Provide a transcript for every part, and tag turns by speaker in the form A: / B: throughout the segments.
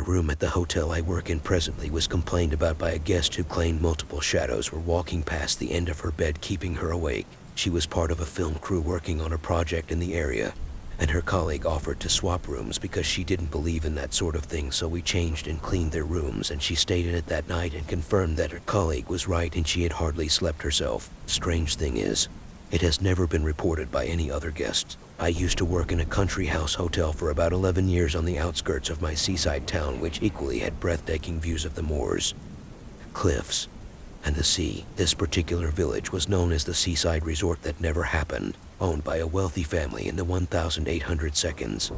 A: room at the hotel I work in presently was complained about by a guest who claimed multiple shadows were walking past the end of her bed, keeping her awake. She was part of a film crew working on a project in the area, and her colleague offered to swap rooms because she didn't believe in that sort of thing, so we changed and cleaned their rooms, and she stayed in it that night and confirmed that her colleague was right and she had hardly slept herself. Strange thing is, it has never been reported by any other guests. I used to work in a country house hotel for about 11 years on the outskirts of my seaside town, which equally had breathtaking views of the moors, cliffs, and the sea. This particular village was known as the Seaside Resort That Never Happened, owned by a wealthy family in the 1800s.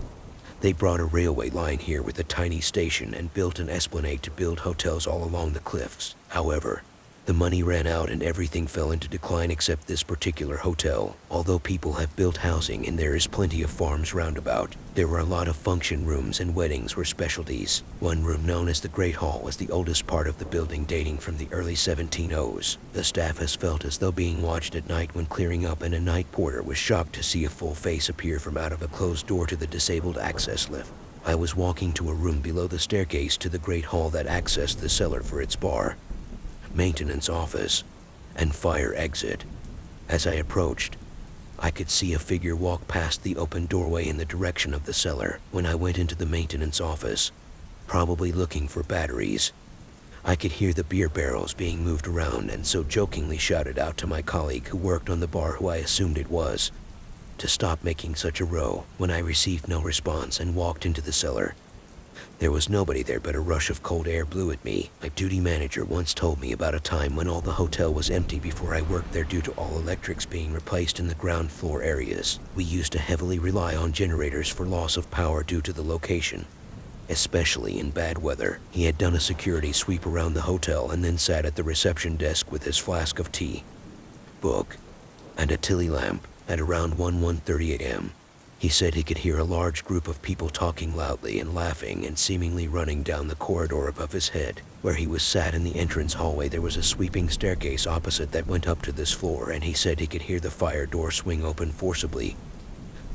A: They brought a railway line here with a tiny station and built an esplanade to build hotels all along the cliffs. However, the money ran out and everything fell into decline except this particular hotel. Although people have built housing and there is plenty of farms roundabout, there were a lot of function rooms and weddings were specialties. One room known as the Great Hall was the oldest part of the building, dating from the early 1700s. The staff has felt as though being watched at night when clearing up, and a night porter was shocked to see a full face appear from out of a closed door to the disabled access lift. I was walking to a room below the staircase to the Great Hall that accessed the cellar for its bar, maintenance office, and fire exit. As I approached, I could see a figure walk past the open doorway in the direction of the cellar. When I went into the maintenance office, probably looking for batteries, I could hear the beer barrels being moved around, and so jokingly shouted out to my colleague who worked on the bar, who I assumed it was, to stop making such a row. When I received no response and walked into the cellar, there was nobody there, but a rush of cold air blew at me. My duty manager once told me about a time when all the hotel was empty before I worked there due to all electrics being replaced in the ground floor areas. We used to heavily rely on generators for loss of power due to the location, especially in bad weather. He had done a security sweep around the hotel and then sat at the reception desk with his flask of tea, book, and a tilly lamp. At around 1:30 a.m., he said he could hear a large group of people talking loudly and laughing and seemingly running down the corridor above his head. Where he was sat in the entrance hallway, there was a sweeping staircase opposite that went up to this floor, and he said he could hear the fire door swing open forcibly.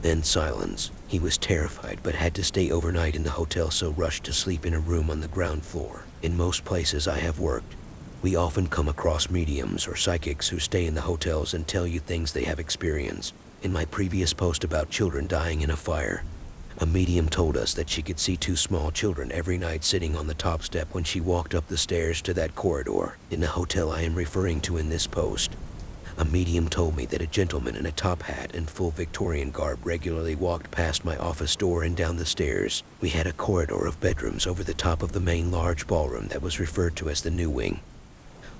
A: Then silence. He was terrified but had to stay overnight in the hotel, so rushed to sleep in a room on the ground floor. In most places I have worked, we often come across mediums or psychics who stay in the hotels and tell you things they have experienced. In my previous post about children dying in a fire, a medium told us that she could see two small children every night sitting on the top step when she walked up the stairs to that corridor. In the hotel I am referring to in this post, a medium told me that a gentleman in a top hat and full Victorian garb regularly walked past my office door and down the stairs. We had a corridor of bedrooms over the top of the main large ballroom that was referred to as the New Wing.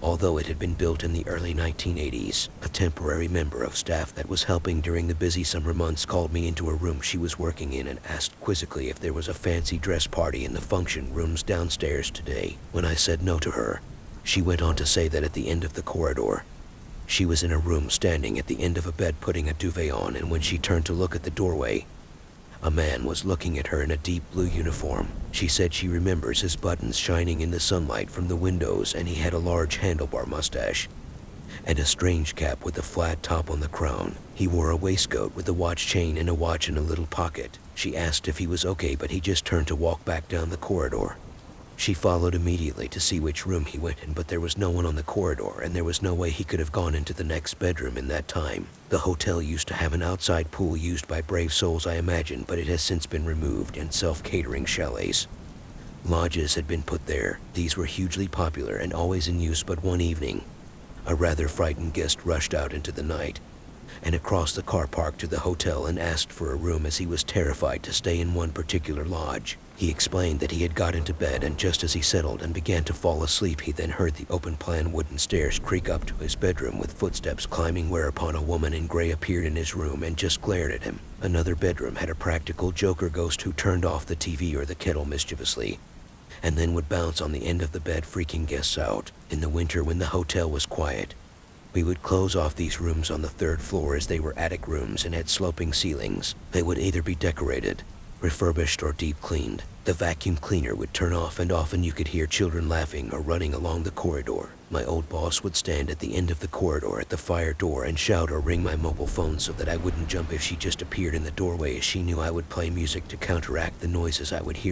A: Although it had been built in the early 1980s, a temporary member of staff that was helping during the busy summer months called me into a room she was working in and asked quizzically if there was a fancy dress party in the function rooms downstairs today. When I said no to her, she went on to say that at the end of the corridor, she was in a room standing at the end of a bed putting a duvet on, and when she turned to look at the doorway, a man was looking at her in a deep blue uniform. She said she remembers his buttons shining in the sunlight from the windows, and he had a large handlebar mustache and a strange cap with a flat top on the crown. He wore a waistcoat with a watch chain and a watch in a little pocket. She asked if he was okay, but he just turned to walk back down the corridor. She followed immediately to see which room he went in, but there was no one on the corridor, and there was no way he could have gone into the next bedroom in that time. The hotel used to have an outside pool used by brave souls, I imagine, but it has since been removed, and self-catering chalets, lodges had been put there. These were hugely popular and always in use, but one evening, a rather frightened guest rushed out into the night and across the car park to the hotel and asked for a room, as he was terrified to stay in one particular lodge. He explained that he had got into bed, and just as he settled and began to fall asleep, he then heard the open-plan wooden stairs creak up to his bedroom with footsteps climbing, whereupon a woman in gray appeared in his room and just glared at him. Another bedroom had a practical joker ghost who turned off the TV or the kettle mischievously, and then would bounce on the end of the bed, freaking guests out. In the winter, when the hotel was quiet, we would close off these rooms on the third floor, as they were attic rooms and had sloping ceilings. They would either be decorated, refurbished, or deep cleaned. The vacuum cleaner would turn off, and often you could hear children laughing or running along the corridor. My old boss would stand at the end of the corridor at the fire door and shout or ring my mobile phone so that I wouldn't jump if she just appeared in the doorway, as she knew I would play music to counteract the noises I would hear